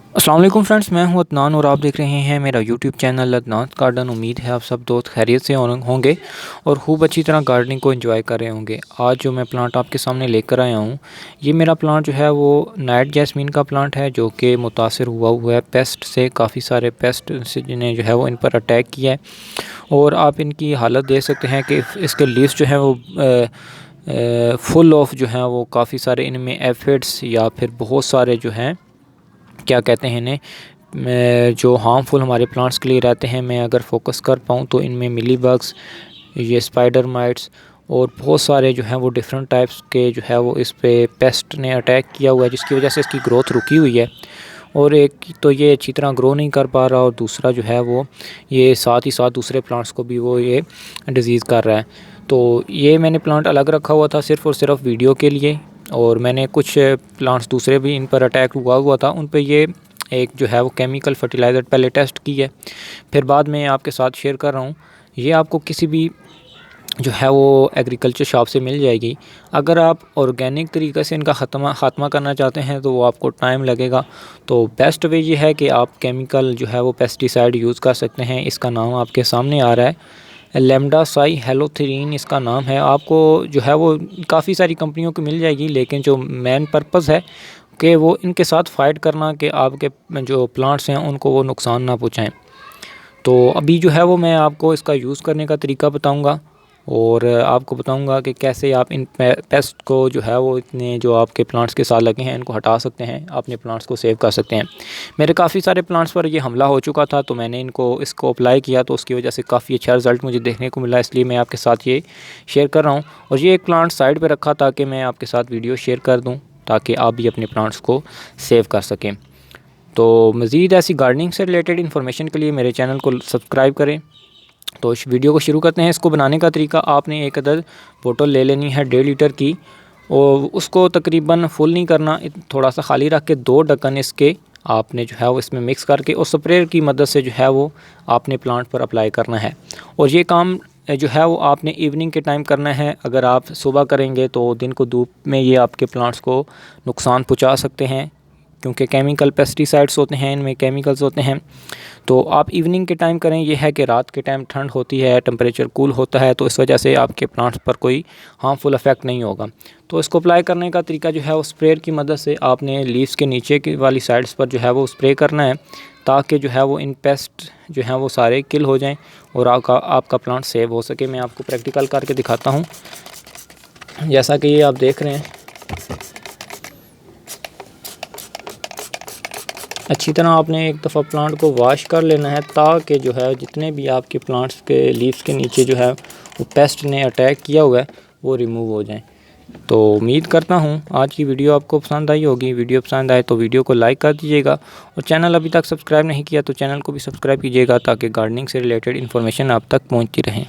अस्सलाम वालेकुम फ्रेंड्स, मैं हूं अदनान और आप देख रहे हैं मेरा यूट्यूब चैनल अदनान गार्डन। उम्मीद है आप सब दोस्त खैरियत से होंगे और खूब अच्छी तरह गार्डनिंग को एंजॉय कर रहे होंगे। आज जो मैं प्लांट आपके सामने लेकर आया हूं, ये मेरा प्लांट जो है वो नाइट जैस्मीन का प्लांट है, जो कि मुतासर हुआ है पेस्ट से। काफ़ी सारे पेस्ट से जिन्हें जो है वो इन पर अटैक किया है और आप इनकी हालत देख सकते हैं कि इसके लीव्स जो है वो फुल ऑफ जो है वो काफ़ी सारे इनमें एफिड्स या फिर बहुत सारे जो हैं क्या कहते हैं इन्हें जो हार्मफुल हमारे प्लांट्स के लिए रहते हैं। मैं अगर फोकस कर पाऊँ तो इनमें मिली बग्स, ये स्पाइडर माइट्स और बहुत सारे जो हैं वो डिफरेंट टाइप्स के जो है वो इस पे पेस्ट ने अटैक किया हुआ है, जिसकी वजह से इसकी ग्रोथ रुकी हुई है। और एक तो ये अच्छी तरह ग्रो नहीं कर पा रहा और दूसरा जो है वो ये साथ ही साथ दूसरे प्लांट्स को भी वो ये डिज़ीज़ कर रहा है। तो ये मैंने प्लांट अलग रखा हुआ था सिर्फ़ और सिर्फ वीडियो के लिए, और मैंने कुछ प्लांट्स दूसरे भी इन पर अटैक हुआ था, उन पे ये एक जो है वो केमिकल फर्टिलाइज़र पहले टेस्ट की है, फिर बाद में आपके साथ शेयर कर रहा हूँ। ये आपको किसी भी जो है वो एग्रीकल्चर शॉप से मिल जाएगी। अगर आप ऑर्गेनिक तरीक़े से इनका ख़ात्मा करना चाहते हैं तो वो आपको टाइम लगेगा। तो बेस्ट वे ये है कि आप केमिकल जो है वो पेस्टिसाइड यूज़ कर सकते हैं। इसका नाम आपके सामने आ रहा है, लेमडासाई हेलोथेरीन इसका नाम है। आपको जो है वो काफ़ी सारी कंपनियों की मिल जाएगी, लेकिन जो मेन पर्पज़ है कि वो इनके साथ फ़ाइट करना कि आपके जो प्लांट्स हैं उनको वो नुकसान ना पहुँचाएँ। तो अभी जो है वो मैं आपको इसका यूज़ करने का तरीका बताऊंगा और आपको बताऊंगा कि कैसे आप इन पेस्ट को जो है वो इतने जो आपके प्लांट्स के साथ लगे हैं इनको हटा सकते हैं, अपने प्लांट्स को सेव कर सकते हैं। मेरे काफ़ी सारे प्लांट्स पर ये हमला हो चुका था, तो मैंने इसको अप्लाई किया तो उसकी वजह से काफ़ी अच्छा रिज़ल्ट मुझे देखने को मिला, इसलिए मैं आपके साथ ये शेयर कर रहा हूँ। और ये एक प्लांट साइड पर रखा ताकि मैं आपके साथ वीडियो शेयर कर दूँ, ताकि आप भी अपने प्लांट्स को सेव कर सकें। तो मज़ीद ऐसी गार्डनिंग से रिलेटेड इन्फॉर्मेशन के लिए मेरे चैनल को सब्सक्राइब करें। तो इस वीडियो को शुरू करते हैं। इसको बनाने का तरीका, आपने एक अदद बोतल ले लेनी है 1.5 लीटर की, और उसको तकरीबन फुल नहीं करना, थोड़ा सा खाली रख के 2 ढक्कन इसके आपने जो है वो इसमें मिक्स करके और स्प्रेयर की मदद से जो है वो आपने प्लांट पर अप्लाई करना है। और ये काम जो है वो आपने इवनिंग के टाइम करना है। अगर आप सुबह करेंगे तो दिन को धूप में ये आपके प्लांट्स को नुकसान पहुँचा सकते हैं, क्योंकि केमिकल पेस्टिसाइड्स होते हैं, इनमें केमिकल्स होते हैं। तो आप इवनिंग के टाइम करें। यह है कि रात के टाइम ठंड होती है, टेम्परेचर कूल होता है, तो इस वजह से आपके प्लांट्स पर कोई हार्मफुल इफ़ेक्ट नहीं होगा। तो इसको अप्लाई करने का तरीका जो है वो स्प्रेयर की मदद से आपने लीव्स के नीचे की वाली साइड्स पर जो है वो स्प्रे करना है, ताकि जो है वो इन पेस्ट जो हैं वो सारे किल हो जाएँ और आपका प्लांट सेव हो सके। मैं आपको प्रैक्टिकल करके दिखाता हूँ। जैसा कि ये आप देख रहे हैं, अच्छी तरह आपने एक दफ़ा प्लांट को वॉश कर लेना है, ताकि जो है जितने भी आपके प्लांट्स के लीव्स के नीचे जो है वो पेस्ट ने अटैक किया हुआ है वो रिमूव हो जाएं। तो उम्मीद करता हूँ आज की वीडियो आपको पसंद आई होगी। वीडियो पसंद आए तो वीडियो को लाइक कर दीजिएगा, और चैनल अभी तक सब्सक्राइब नहीं किया तो चैनल को भी सब्सक्राइब कीजिएगा, ताकि गार्डनिंग से रिलेटेड इन्फॉर्मेशन आप तक पहुँचती रहें।